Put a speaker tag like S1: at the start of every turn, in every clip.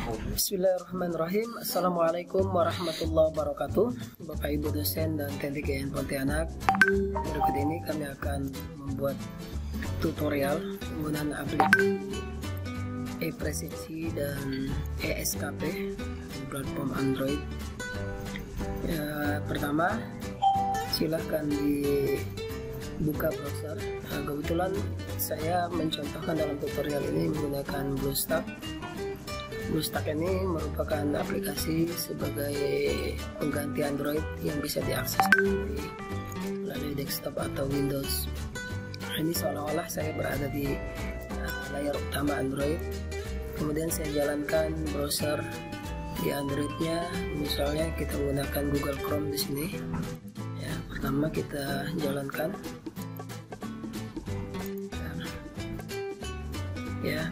S1: Bismillahirrahmanirrahim. Assalamualaikum warahmatullahi wabarakatuh. Bapak Ibu dosen dan teknik GN Pontianak, berikut ini kami akan membuat tutorial penggunaan aplikasi e-presisi dan ESKP platform Android. Pertama, silahkan dibuka browser. Kebetulan saya mencontohkan dalam tutorial ini menggunakan BlueStack. BlueStack ini merupakan aplikasi sebagai pengganti Android yang bisa diakses melalui desktop atau Windows. Ini seolah-olah saya berada di layar utama Android. Kemudian saya jalankan browser di Androidnya, misalnya kita menggunakan Google Chrome di sini. Ya, pertama kita jalankan. Ya,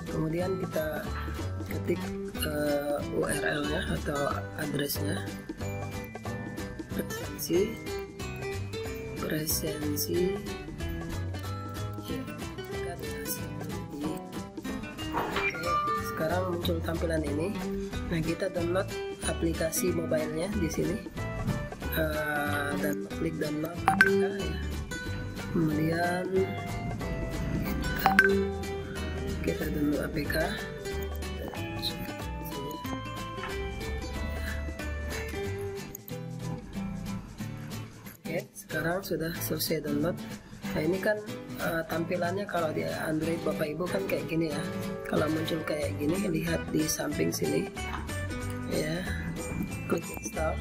S1: kemudian kita ketik URL-nya atau address-nya, presensi ya, Oke, sekarang muncul tampilan ini. Nah, kita download aplikasi mobile-nya di sini dan klik download APK ya. Kemudian kita download APK. Oke, sekarang sudah selesai download. Nah, ini kan tampilannya kalau di Android Bapak Ibu kan kayak gini ya. Kalau muncul kayak gini, lihat di samping sini ya, klik install.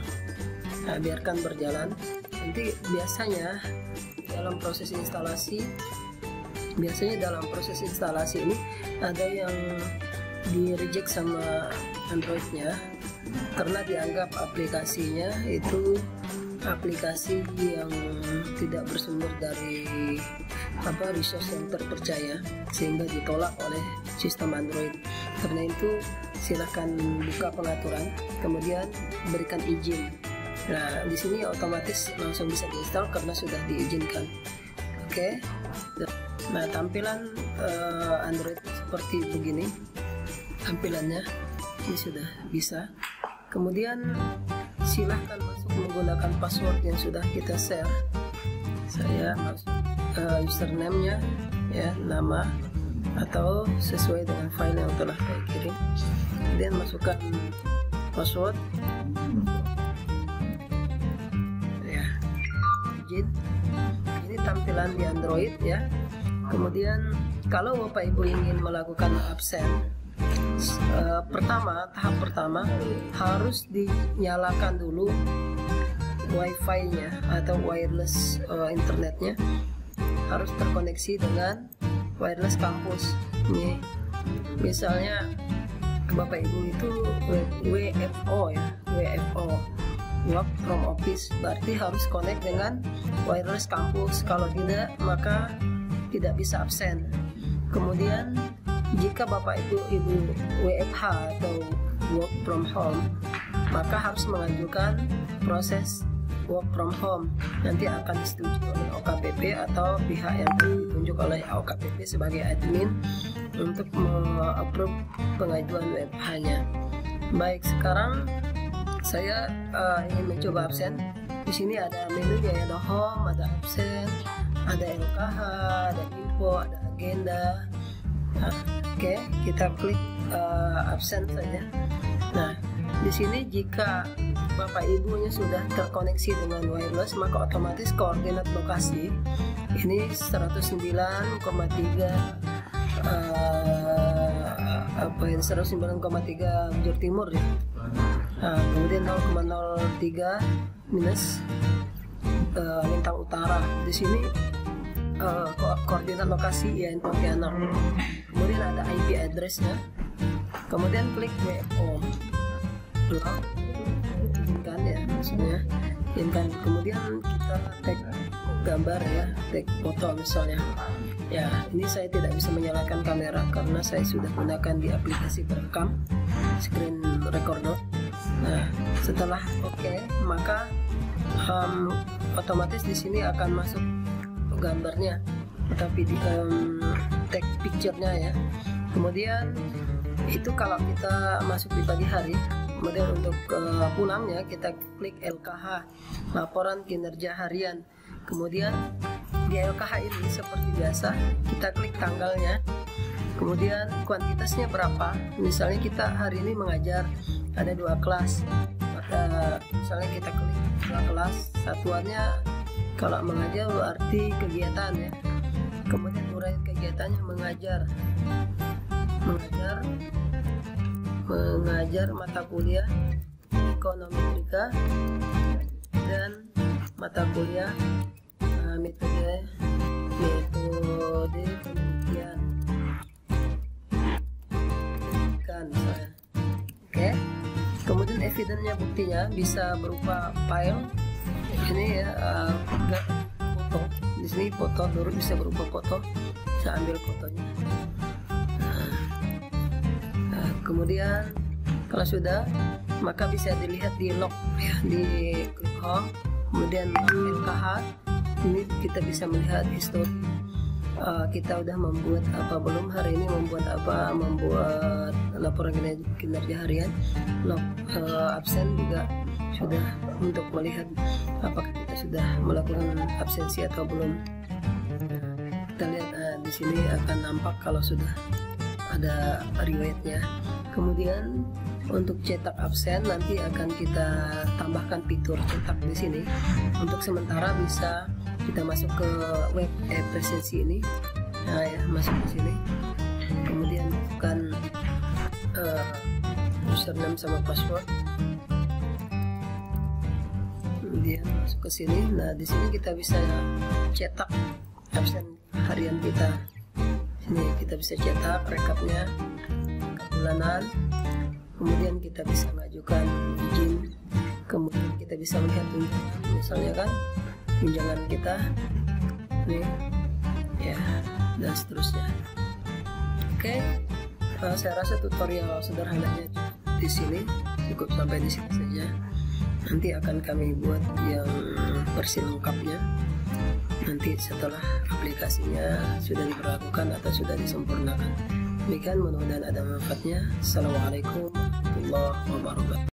S1: Nah, biarkan berjalan. Nanti biasanya dalam proses instalasi ini ada yang di reject sama Androidnya karena dianggap aplikasinya itu aplikasi yang tidak bersumber dari resource yang terpercaya, sehingga ditolak oleh sistem Android. Karena itu silahkan buka pengaturan, kemudian berikan izin. Nah, di sini otomatis langsung bisa diinstal karena sudah diizinkan. Oke. Nah, tampilan Android seperti begini tampilannya. Ini sudah bisa. Kemudian silahkan masuk menggunakan password yang sudah kita share. Saya masuk username-nya ya, nama atau sesuai dengan file yang telah saya kirim. Kemudian masukkan password ya, izin. Ini tampilan di Android ya. Kemudian kalau Bapak Ibu ingin melakukan absen, tahap pertama harus dinyalakan dulu Wi-Fi-nya atau wireless internetnya, harus terkoneksi dengan wireless kampus. Ini misalnya Bapak Ibu itu WFO ya, WFO, work from office, berarti harus connect dengan wireless kampus. Kalau tidak, maka tidak bisa absen. Kemudian jika Bapak Ibu WFH atau work from home, maka harus mengajukan proses work from home. Nanti akan disetujui oleh OKPP atau pihak yang ditunjuk oleh OKPP sebagai admin untuk meng-approve pengajuan WFH-nya. Baik, sekarang saya ingin mencoba absen. Di sini ada menunya ya, ada home, ada absen, ada LKH, ada info, ada agenda. Nah, oke, kita klik absen saja. Nah, di sini jika Bapak Ibunya sudah terkoneksi dengan wireless, maka otomatis koordinat lokasi ini 109,3 bujur timur ya. Nah, kemudian 0,03 minus lintang utara. Di sini koordinat lokasi ya Pontianak. Kemudian ada IP address-nya. Kemudian klik WO. Kan ya, maksudnya inkan. Kemudian kita tag gambar ya, tag foto misalnya. Ya, ini saya tidak bisa menyalakan kamera karena saya sudah gunakan di aplikasi perekam screen recorder. Nah, setelah oke, maka otomatis di sini akan masuk gambarnya atau video tag picture-nya ya. Kemudian Itu kalau kita masuk di pagi hari. Kemudian untuk pulangnya kita klik LKH, laporan kinerja harian. Kemudian di LKH ini seperti biasa kita klik tanggalnya, kemudian kuantitasnya berapa. Misalnya kita hari ini mengajar ada 2 kelas, maka misalnya kita klik 2 kelas, satuannya kalau mengajar berarti kegiatan ya. Kemudian uraian kegiatannya mengajar mata kuliah ekonometrika dan mata kuliah metode penelitian kan misalnya. Oke. Kemudian evidennya, buktinya bisa berupa file ini ya, foto. Di sini foto dulu bisa berupa foto, bisa ambil fotonya. Kemudian kalau sudah, maka bisa dilihat di log ya, di klik home, kemudian LKH. Ini kita bisa melihat histori kita udah membuat apa belum hari ini, membuat laporan kinerja harian. Log absen juga sudah, untuk melihat apakah kita sudah melakukan absensi atau belum. Kita lihat di sini akan nampak kalau sudah ada riwayatnya. Kemudian untuk cetak absen nanti akan kita tambahkan fitur cetak di sini. Untuk sementara bisa kita masuk ke web presensi ini. Nah ya, masuk ke sini. Kemudian bukan username sama password. Kemudian masuk ke sini. Nah di sini kita bisa cetak absen harian kita. Sini kita bisa cetak rekapnya, bulanan. Kemudian kita bisa mengajukan izin. Kemudian kita bisa melihat misalnya kan tunjangan kita nih ya, dan seterusnya. Oke, saya rasa tutorial sederhananya di sini cukup sampai di sini saja. Nanti akan kami buat yang versi lengkapnya nanti setelah aplikasinya sudah diberlakukan atau sudah disempurnakan. Demikian, mudah-mudahan ada manfaatnya. Assalamualaikum warahmatullahi wabarakatuh.